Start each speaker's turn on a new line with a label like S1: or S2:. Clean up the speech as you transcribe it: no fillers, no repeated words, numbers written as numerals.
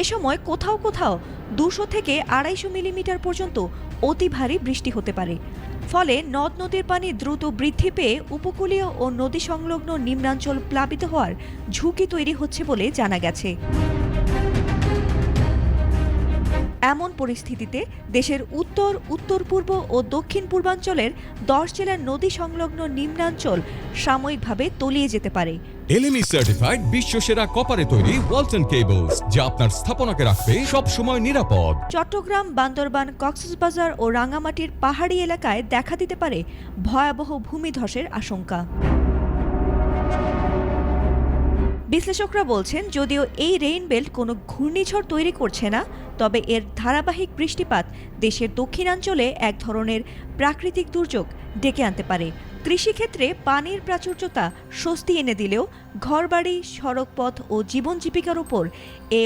S1: এ সময় কোথাও কোথাও 200 থেকে 250 মিলিমিটার পর্যন্ত অতি ভারী বৃষ্টি হতে পারে। ফলে নদ নদীর পানি দ্রুত বৃদ্ধি পেয়ে উপকূলীয় ও নদী সংলগ্ন নিম্নাঞ্চল প্লাবিত হওয়ার ঝুঁকি তৈরি হচ্ছে বলে জানা গেছে। এমন পরিস্থিতিতে দেশের উত্তর, উত্তর পূর্ব ও দক্ষিণ পূর্বাঞ্চলের 10 জেলার নদী সংলগ্ন নিম্নাঞ্চল সাময়িকভাবে তলিয়ে যেতে পারে।
S2: এলএমই সার্টিফাইড বিশ্বসেরা কপারে তৈরি ওয়ালটন কেবলস, যা আপনার স্থাপনাকে রাখবে সব সময় নিরাপদ।
S1: চট্টগ্রাম, বান্দরবান, কক্সবাজার ও রাঙ্গামাটির পাহাড়ি এলাকায় দেখা দিতে পারে ভয়াবহ ভূমিধসের আশঙ্কা। বিশ্লেষকরা বলছেন, যদিও এই রেইন বেল্ট কোনো ঘূর্ণিঝড় তৈরি করছে না, তবে এর ধারাবাহিক বৃষ্টিপাত দেশের দক্ষিণাঞ্চলে এক ধরনের প্রাকৃতিক দুর্যোগ ডেকে আনতে পারে। কৃষিক্ষেত্রে পানির প্রাচুর্যতা স্বস্তি এনে দিলেও ঘরবাড়ি, সড়কপথ ও জীবন জীবিকার উপর এ